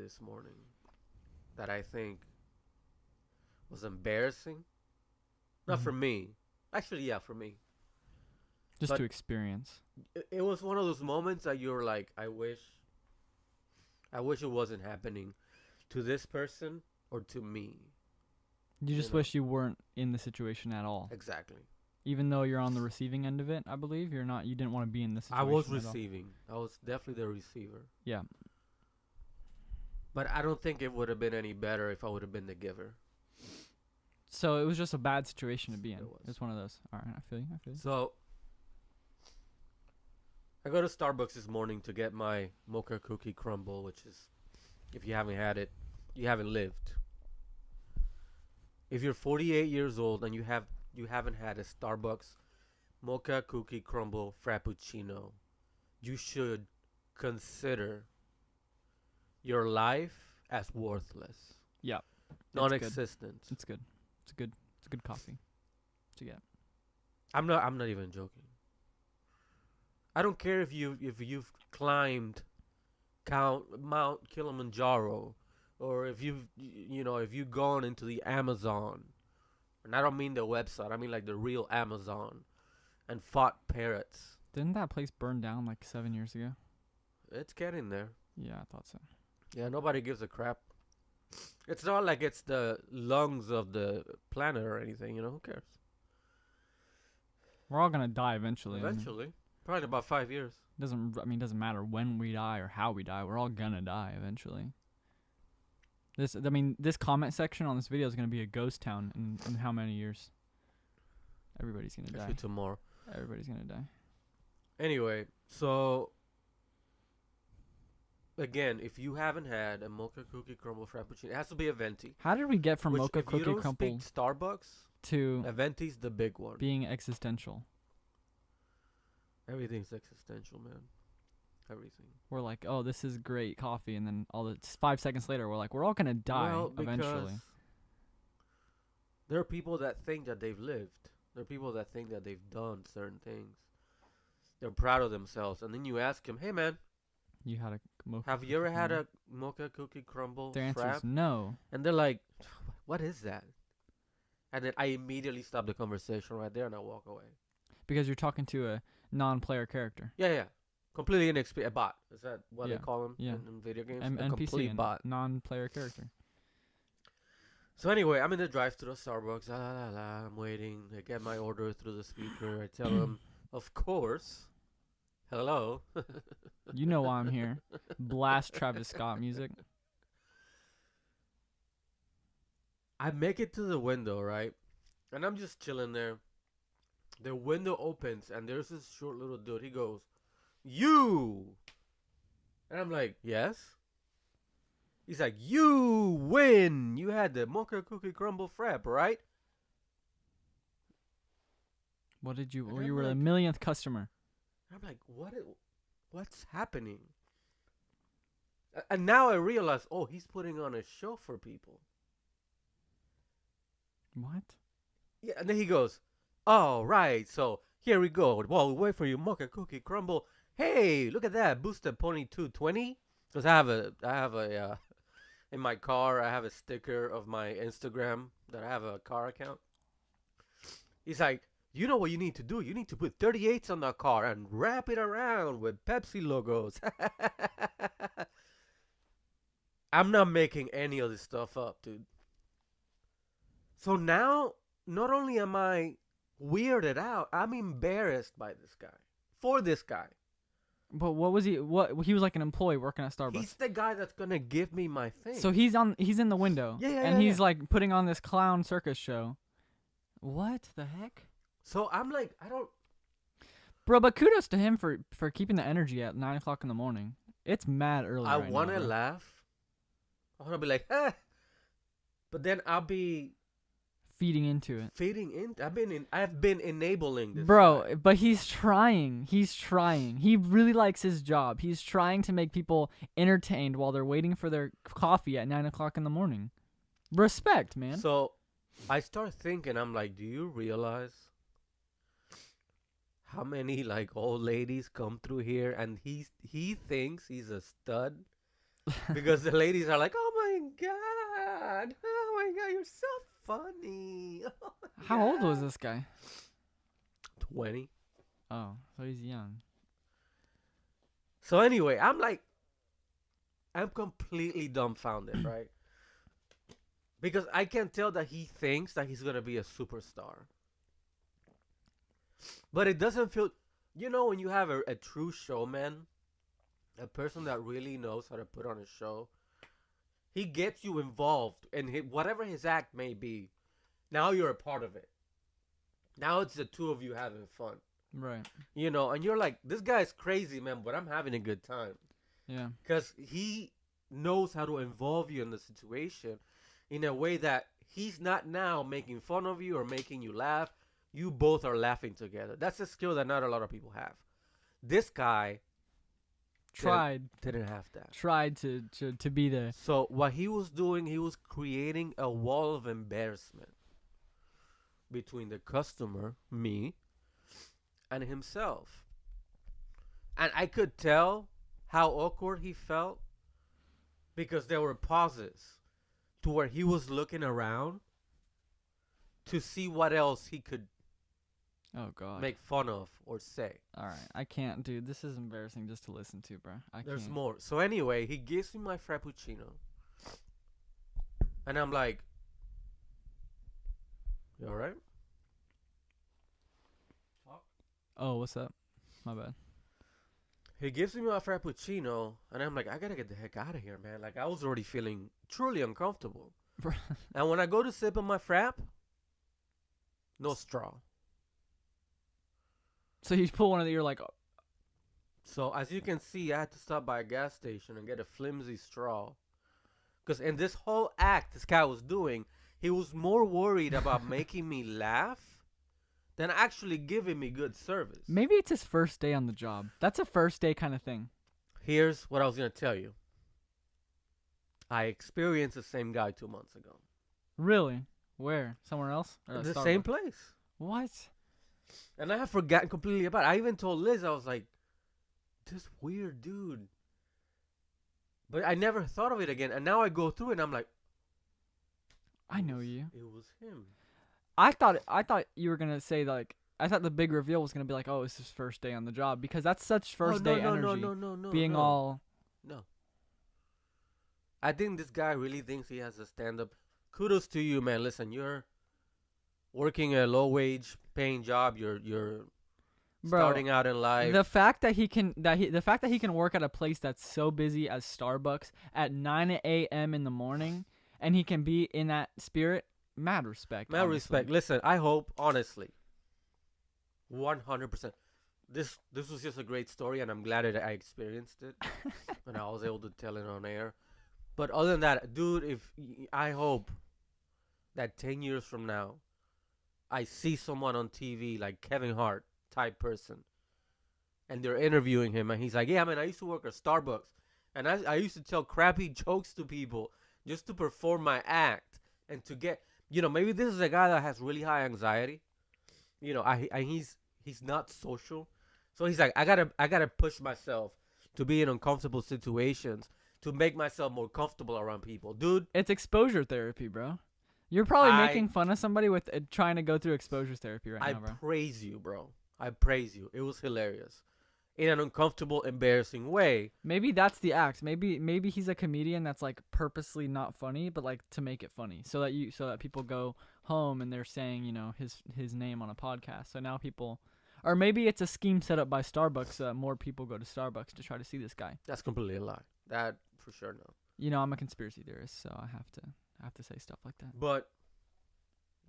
this morning that I think was embarrassing. Not Mhm. for me. Actually, yeah, for me. Just to But experience. it was one of those moments that you're like, I wish it wasn't happening to this person or to me. You You just know, wish you weren't in the situation at all. exactly. Even though you're on the receiving end of it, I believe you're not. You didn't want to be in this I was situation at all. receiving. I was definitely the receiver. Yeah. But I don't think it would have been any better if I would have been the giver. So it was just a bad situation to be in. It was. It's one of those. All right, I feel you. I feel you. So I go to Starbucks this morning to get my mocha cookie crumble, which is, if you haven't had it, you haven't lived. If you're 48 years old and you haven't had a Starbucks mocha cookie crumble frappuccino, you should consider your life as worthless, Yeah. It's good. non-existent. It's good. It's a good. It's a good coffee to get. I'm not even joking. I don't care if you've climbed Count Mount Kilimanjaro, or if if you've gone into the Amazon, and I don't mean the website, I mean like the real Amazon, and fought parrots. Didn't that place burn down like 7 years ago? It's getting there. Yeah, I thought so. Yeah, nobody gives a crap. It's not like it's the lungs of the planet or anything. Who cares? We're all gonna die eventually. Eventually, probably in about 5 years. Doesn't matter when we die or how we die. We're all gonna die eventually. This comment section on this video is gonna be a ghost town in how many years? Everybody's gonna Actually, die. tomorrow. Everybody's gonna die. Anyway, so again, if you haven't had a mocha cookie crumble frappuccino, it has to be a venti. How did we get from Which, mocha if you cookie don't crumble speak Starbucks, to a venti's the big one. being existential? Everything's existential, man. Everything. We're like, oh, this is great coffee, and then 5 seconds later, we're like, we're all gonna die Well, because eventually. there are people that think that they've lived. There are people that think that they've done certain things. They're proud of themselves, and then you ask them, "Hey, man, You had a mocha. have you ever cookie had crumble? a mocha cookie crumble Their answer frap?" is no, And they're like, "What is that?" And then I immediately stop the conversation right there and I walk away. because you're talking to a non-player character. Yeah, yeah. Completely inexperienced. A bot. Is that what Yeah, they call them yeah. in video games? A NPC, complete bot. non-player character. So anyway, I'm in the drive-thru of Starbucks. La, la, la, la. I'm waiting. I get my order through the speaker. I tell them, of course, hello. You know why I'm here. Blast Travis Scott music. I make it to the window, right? And I'm just chilling there. The window opens, and there's this short little dude. He goes, "You!" And I'm like, "Yes?" He's like, "You win! You had the mocha cookie crumble frap, right?" What did you? And Well, I'm you were the like- millionth customer. I'm like, what's happening? And now I realize, oh, he's putting on a show for people. What? Yeah, and then he goes, "Oh, right, so here we go. While we wait for your mocha cookie crumble, hey, look at that, boosted pony 220." Because I have a in my car, I have a sticker of my Instagram that I have a car account. He's like, "You know what you need to do? You need to put 38s on the car and wrap it around with Pepsi logos." I'm not making any of this stuff up, dude. So now, not only am I weirded out, I'm embarrassed by this guy. For this guy. But what was he? What he was like an employee working at Starbucks. He's the guy that's gonna give me my thing. So he's in the window. Yeah, and he's like putting on this clown circus show. What the heck? So I'm like, I don't. Bro, but kudos to him for keeping the energy at 9 o'clock in the morning. It's mad early. I right want to now, bro. laugh. I want to be like, but then I'll be Feeding into it. feeding in. I've been enabling this. Bro, guy. but he's trying. He really likes his job. He's trying to make people entertained while they're waiting for their coffee at 9 o'clock in the morning. Respect, man. So I start thinking, I'm like, do you realize how many like old ladies come through here and he thinks he's a stud? because the ladies are like, "Oh my god, you're so funny." Oh my How old was god. this guy? 20. Oh, so he's young. So anyway, I'm completely dumbfounded, right? Because I can tell that he thinks that he's gonna be a superstar, but it doesn't feel. You know, when you have a true showman, a person that really knows how to put on a show, he gets you involved, and whatever his act may be, now you're a part of it. Now it's the two of you having fun, Right. you know, and you're like, this guy's crazy, man, but I'm having a good time Yeah. because he knows how to involve you in the situation in a way that he's not now making fun of you or making you laugh. You both are laughing together. That's a skill that not a lot of people have. This guy Tried. didn't have that. Tried to be there. So what he was doing, he was creating a wall of embarrassment between the customer, me, and himself. And I could tell how awkward he felt because there were pauses to where he was looking around to see what else he could Oh God. make fun of or say. All right. I can't, dude. This is embarrassing just to listen to, bro. I There's can't. more. So anyway, he gives me my frappuccino. And I'm like, you alright? Oh, what's up? My bad. He gives me my frappuccino, and I'm like, I gotta get the heck out of here, man. Like, I was already feeling truly uncomfortable. And when I go to sip on my frap, no straw. So you pull one of the, you're like, So as you can see, I had to stop by a gas station and get a flimsy straw. Because in this whole act this guy was doing, he was more worried about making me laugh than actually giving me good service. maybe it's his first day on the job. That's a first day kind of thing. Here's what I was going to tell you. I experienced the same guy 2 months ago. Really? Where? Somewhere else? Or The Starbucks? same place. What? And I have forgotten completely about it. I even told Liz, I was like, this weird dude. But I never thought of it again. And now I go through it and I'm like, I know you. it was him. I thought you were gonna say like I thought the big reveal was gonna be like, oh, it's his first day on the job because that's such first day energy. No. Being all No. I think this guy really thinks he has a stand-up. Kudos to you, man. Listen, you're working a low-wage paying job. You're bro. starting out in life. The fact that he can work at a place that's so busy as Starbucks at 9 a.m. in the morning, and he can be in that spirit. Mad respect. Mad honestly. respect. Listen, I hope, honestly, 100%. This was just a great story, and I'm glad that I experienced it, and I was able to tell it on air. But other than that, dude, I hope that 10 years from now, I see someone on TV like Kevin Hart type person, and they're interviewing him, and he's like, "Yeah, man, I used to work at Starbucks, and I used to tell crappy jokes to people just to perform my act and to get." Maybe this is a guy that has really high anxiety. He's not social, so he's like, I gotta push myself to be in uncomfortable situations to make myself more comfortable around people, dude. It's exposure therapy, bro. You're probably making fun of somebody with trying to go through exposure therapy right now, bro. I praise you, bro. I praise you. It was hilarious, in an uncomfortable, embarrassing way. Maybe that's the act. Maybe he's a comedian that's like purposely not funny, but like to make it funny, so that people go home and they're saying his name on a podcast. So now people, or maybe it's a scheme set up by Starbucks so that more people go to Starbucks to try to see this guy. That's completely a lie. That for sure no. I'm a conspiracy theorist, so I have to say stuff like that. But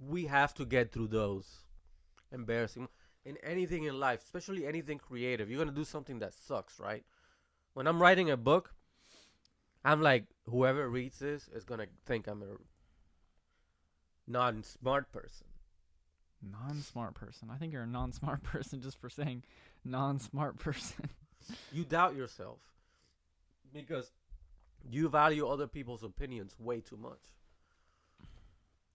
we have to get through those embarrassing. In anything in life, especially anything creative, you're going to do something that sucks, right? When I'm writing a book, I'm like, whoever reads this is going to think I'm a non-smart person. Non-smart person. I think you're a non-smart person just for saying non-smart person. You doubt yourself because you value other people's opinions way too much.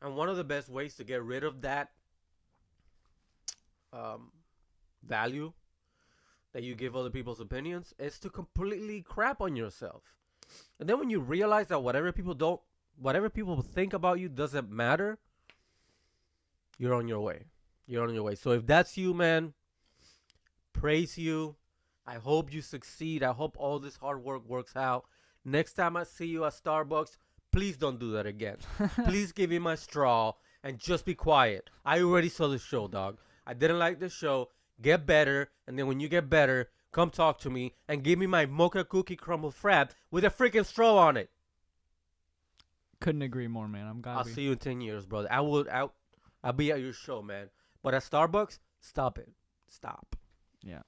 And one of the best ways to get rid of that value that you give other people's opinions is to completely crap on yourself. And then when you realize that whatever people think about you doesn't matter, you're on your way. You're on your way. So if that's you, man, praise you. I hope you succeed. I hope all this hard work works out. Next time I see you at Starbucks, please don't do that again. Please give me my straw and just be quiet. I already saw the show, dog. I didn't like the show. Get better, and then when you get better, come talk to me and give me my mocha cookie crumble frap with a freaking straw on it. Couldn't agree more, man. I'm glad I'll see you in 10 years, brother. I'll be at your show, man. But at Starbucks, stop it. Stop. Yeah.